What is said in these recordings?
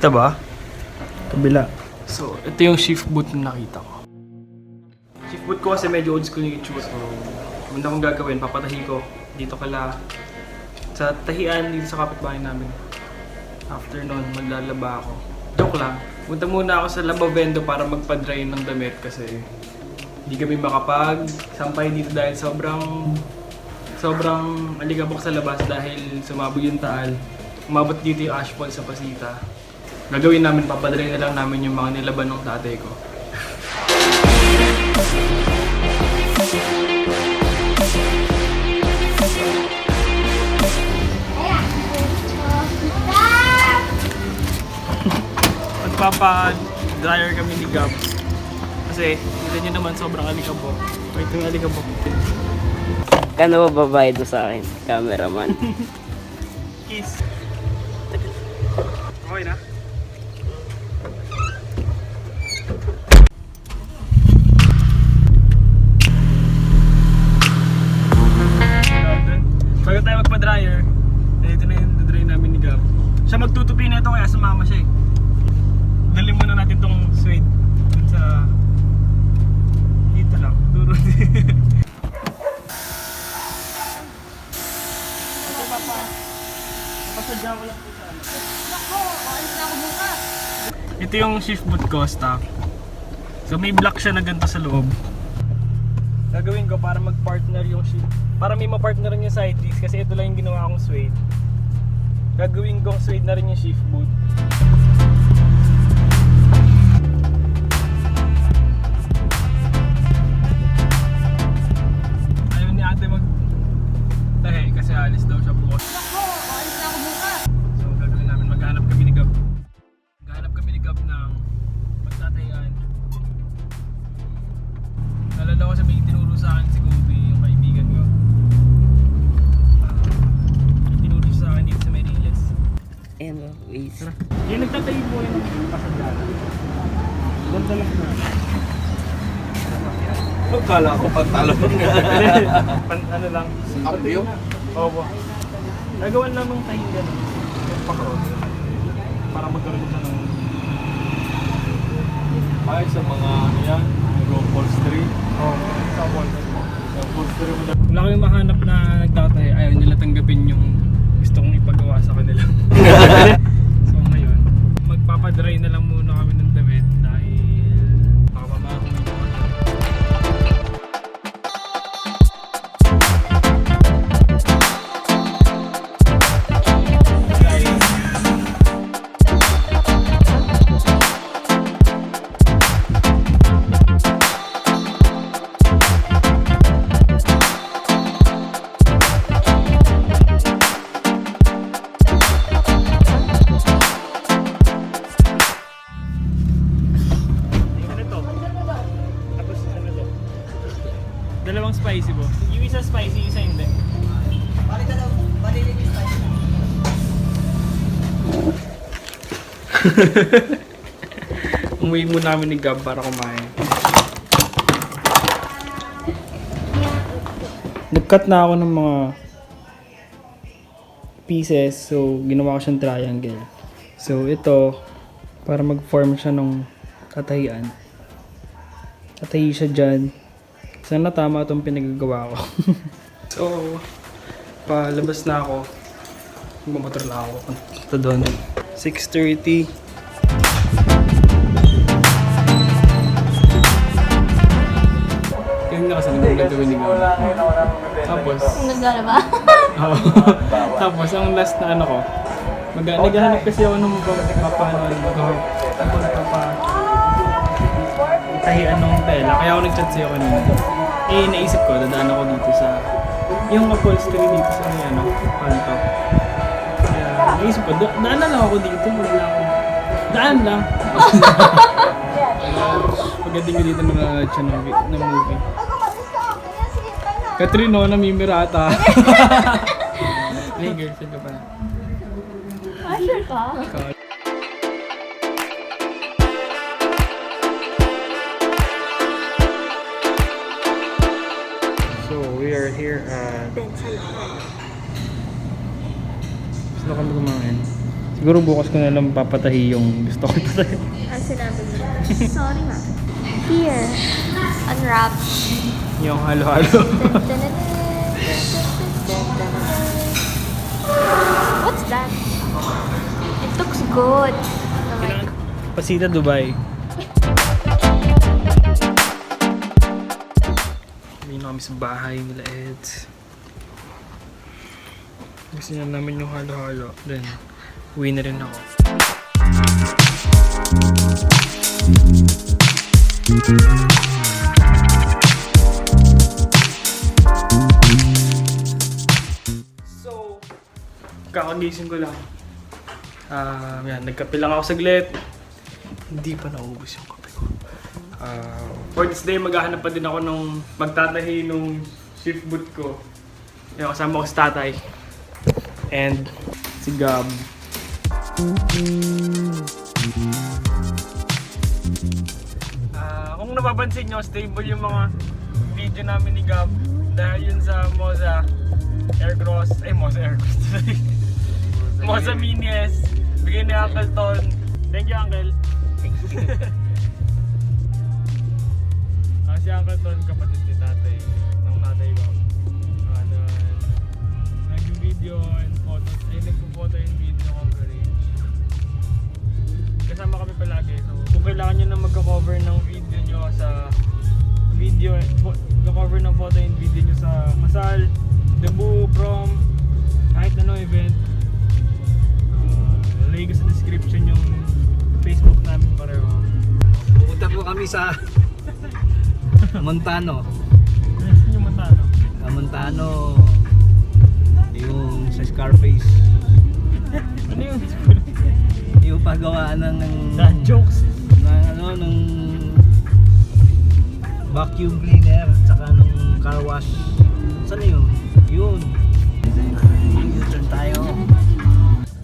Kita ba? Kabila. So, ito yung shift boot na nakita ko. Shift boot ko kasi medyo old school yung itsura. So, muna akong gagawin, papatahi ko dito kala sa tahian dito sa kapitbahay namin. After nun, maglalaba ako. Joke lang. Punta muna ako sa labavendo para magpa-dry ng damit kasi hindi kami makapag-sampay dito dahil sobrang alikabok sa labas dahil sumabog yung taal. Umabot dito yung ashfall sa Pasita. Gagawin namin, papadry na lang namin yung mga nilaban ng tatay ko. Magpapa-dryer kami ni Gab. Kasi, kita nyo naman sobrang alikabok. Wait, yung alikabok. Kano ba babayad mo sa akin, cameraman? Kiss. Okay na? Bago tayo magpa-dryer, ito na yung dry namin ni Gab. Siya magtutupi na ito kaya sumama siya eh. Dali muna natin tong suede dun sa dito lang, duro. Pasadya ko lang po sa ano. Nako, alis na ako bukas. Ito yung shift boot ko, stock. So may block siya na ganito sa loob. Gagawin ko para mag-partner yung shift. Para may ma-partner yung sidings kasi ito lang yung ginawa kong suede. Gagawin kong suede na rin yung shift boot. Ayaw ni ate mag-tahe kasi alis daw siya bukas. Nako, alis na ako bukas. So gagawin namin, maghanap kami ni Gab. Maghanap kami ni Gab ng magtatayan. Nalala ko sa may tinuro sa akin si Kobe, yung kaibigan ko. Tinuro sa akin dito sa Mariles. Ayan o, wait. Yung nagtatayo mo yung pasadala. Ganda lang na. Kala ko pantalo nga. Ano lang. Ambyo? Opo. Nagawan lang ng tayo yan. Yung pakroon. Para magkaroon siya ng... Ay, sa mga yan, upholstery. Oo, sa upholstery mo. Wala kayong mahanap na nagtatayo. Ayaw nila tanggapin yung gusto kong ipagawa sa kanila. So ngayon, magpapadry na lang muna kami ng damit dahil baka mamahong ito. Dalawang spicy po. Yung isa spicy, yung isa hindi. Bali dalaw, bali yung spicy. Umuwi muna namin ni Gab para kumain. Nag-cut na ako ng mga pieces, so ginawa ko siyang triangle. So ito, para mag-form siya ng tatahian. Tatahi siya dyan. Sana tama itong pinagagawa ko. So, palabas na ako. Magmamotor na ako. Ito doon. 6:30. Yung nakasal ko gagawin ni Gab. Tapos, Naglalaba? Oo. Tapos, ang last na ano ko, naghahanap kasi ako ng tahian ng tela. Kaya ako nag-chat sa'yo kanina. Eh, naisip ko, dadaan ako dito sa yung upholstery dito sa may ano, kanto. Kaya naisip ko, daan na lang ako dito. Wala ako. Daan lang. Pagdating ko dito mga ng movie. Katrino, namimirata. May girlfriend ka pa na. Ah, sure ka? So, we are here at... Gusto kami kumain. Siguro bukas ko na lang papatahi yung gusto ko ipatahi. Ano sinabi mo? Sorry ma. Here. Unwrap. Yung halo-halo. What's that? It looks good. Like, Pasita Dubai. Hindi na kami sa bahay nila Eds. Gusto niya namin yung halo-halo. Then, uwi na rin ako. So, kakagising ko lang. Yan, nagkape lang ako saglit. Hindi pa naubos yung kape ko. For this day, maghahanap pa din ako nung magtatahi nung shift boot ko. Yung kasama ko si tatay. And si Gab. Kung napapansin nyo, stable yung mga video namin ni Gab. Dahil yun sa Moza Aircross. Moza Aircross. Moza Minies. Bigay ni Uncle Ton. Thank you, Uncle. Si Uncle Ton, kapatid ni tatay. Ng tatay Gab. Nag-video and photos. Nagpo-photo and video coverage. Kasama kami palagi. So, kung kailangan nyo na magka-cover ng video nyo sa video, magka-cover ng photo and video nyo sa kasal, debut, prom, kahit ano event, lagay ko sa description yung Facebook namin pareho. Pupunta po kami sa Montano. Yung Montano. Montano. Yung sa Scarface. Ano yun? Yung paggawaan ng Dad jokes. ng vacuum cleaner at saka ng car wash. Saan yun? Yun. U-turn tayo.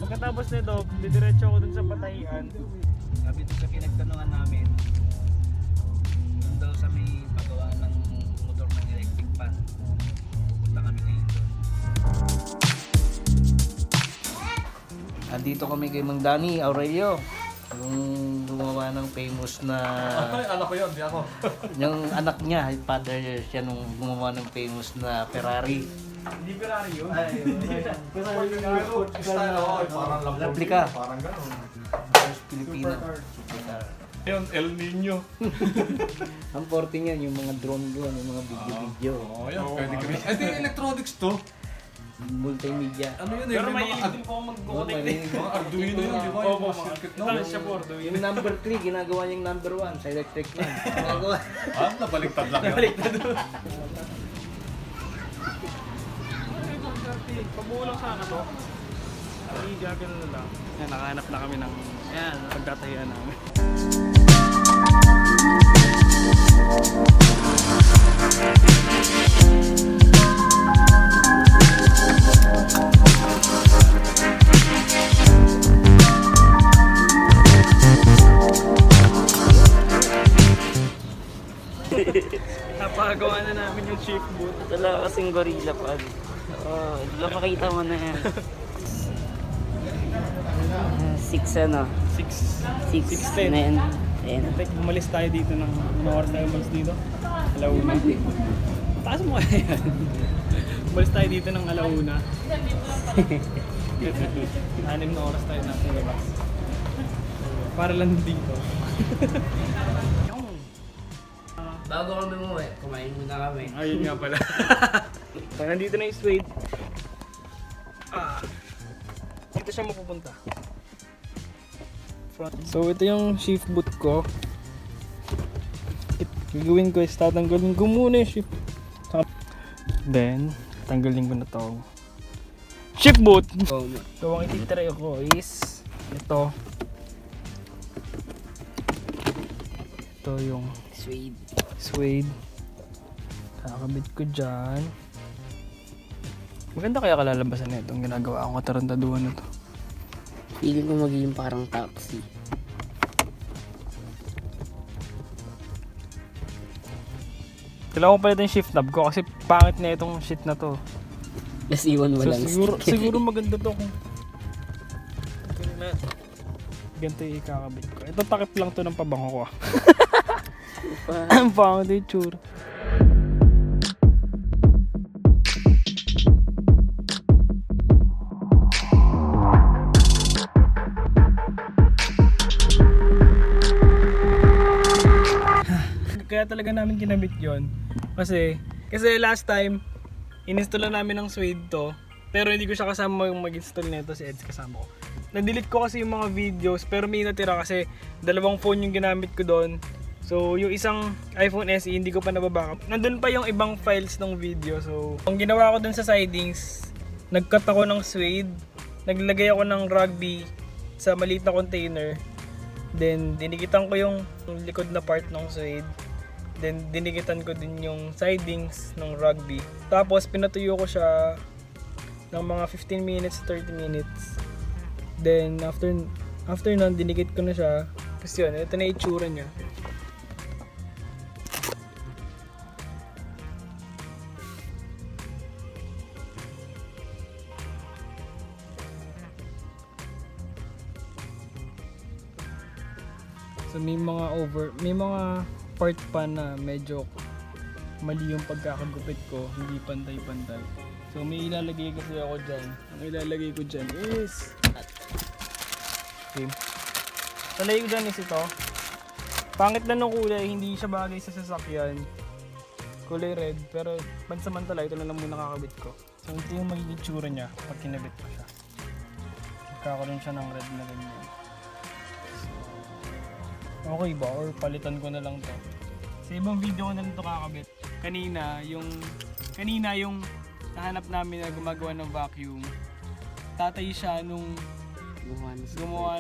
Pagkatapos nito, didiretso ako dun sa patahian. Sabi doon sa pinagtanungan namin, doon daw sa may paggawaan ng motor ng electric fan. Pupunta kami ngayon doon. Andito kami kay Mang Danny Aurelio. Yung gumawa ng famous na... Anak ko yun, di ako. Yung anak niya, father siya nung gumawa ng famous na Ferrari. Hindi Ferrari yun. Pero style ako, parang Lamborghini. Replica. Parang gano'n. First Filipino. Ayun, El Nino. Ang 40 niyan, yung mga drone doon, yung mga video-video. Oo, yan. Pwede kami. Ito yung electronics to. Multimedia. Ano yun eh? Pero May may mga din po ako mag-connect mga Arduino yun, di ba? Yung mga circuit no? Ito siya po Arduino. Yung number 3, ginagawa niyang number 1 sa electric man. Ginagawa. Nabaliktad lang yun. Baliktad doon. Pabuo lang sana to. Gagano na lang. Yan, nakahanap na kami ng pagtatahian namin. Napagawa na namin yung shift boot. Wala kasing gorilla pa. Oo, makita mo na yan. 6 ano? 6:10. 10. Tek, umalis tayo dito ng oras tayo umalis dito? Alauna. Taas mo kaya yan. Umalis tayo dito ng alauna. 6 na oras tayo natin labas. Para lang dito. Bago kami umuwi, kumain muna kami. Ayun nga pala. So, nandito na yung Suede. Dito siya mapupunta. So ito yung shift boot ko. Gagawin ko is tatanggalin ko muna yung shift. Then, tanggalin ko na to shift boot. So ang ititry ko is ito. Ito yung Suede. Kakabit ko dyan. Maganda kaya kalalabasan na itong ginagawa akong katarantaduhan na to. Feeling ko magiging parang taxi. Kailangan ko pala yung shift knob ko kasi pangit na itong shit na to. Plus iwan mo So lang siguro, stick. siguro maganda to kung Ganito yung ikakabit ko. Ito takip lang to ng pabango ko. Ang pangit yung tsura. Kaya talaga namin kinabit yon kasi last time ininstall na namin ng Suede to, pero hindi ko siya kasama mag-install nito, si Eds kasama ko. Na-delete ko kasi yung mga videos, pero may natira kasi dalawang phone yung ginamit ko doon. So yung isang iPhone SE hindi ko pa nababackup. Nandun pa yung ibang files ng video. So ang ginawa ko dun sa Sidings, nag-cut ako ng Suede, naglagay ako ng rugby sa maliit na container. Then dinikitan ko yung likod na part ng Suede. Then dinikitan ko din yung sidings ng rugby. Tapos pinatuyo ko siya ng mga 15 minutes, 30 minutes. Then after nun, dinikit ko na siya. Kasi yun, ito na itsura niya. So may mga part pa na medyo mali yung pagkakagupit ko, hindi pantay-pantay. So may ilalagay kasi ako dyan. Ang ilalagay ko dyan is okay. Talay ko dyan is ito. Pangit na ng kulay, hindi siya bagay sa sasakyan. Kulay red, pero pansamantala ito na lang muna kakabit ko. So ito yung magiging tsura niya pag kinabit ko siya. Magkakaroon siya ng red na ganyan. Okay ba? Or palitan ko na lang to. Sa ibang video ko na lang to kakabit. Kanina yung nahanap namin na gumagawa ng vacuum. Tatay siya nung gumawa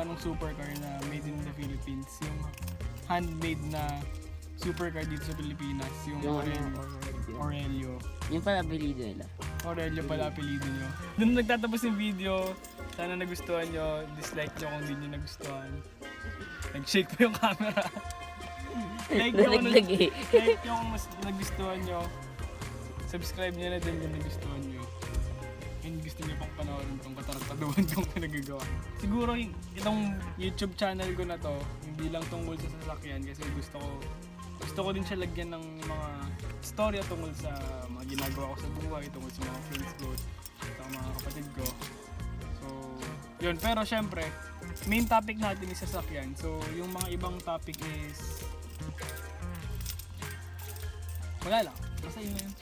nung supercar na made in the Philippines. Yung handmade na supercar dito sa Pilipinas. Yung Aurelio. Yung pala apelido nila. Aurelio pala apelido nyo. Doon nagtatapos yung video. Sana nagustuhan nyo. Dislike nyo kung hindi nyo nagustuhan. Nag-shake pa yung camera. Like nyo kung mas nagustuhan nyo. Subscribe nyo na din yung nagustuhan nyo. And gusto nyo pang panoorin itong katarataduhan yung pinagagawa. Siguro itong YouTube channel ko na to, hindi lang tungkol sa sasakyan kasi gusto ko din siya lagyan ng mga storya tungkol sa mga ginagawa ko sa buhay, tungkol sa mga friends ko, sa mga kapatid ko. So, yun. Pero syempre, main topic natin is sasakyan. So, yung mga ibang topic is wala lang. Basta yun na yun.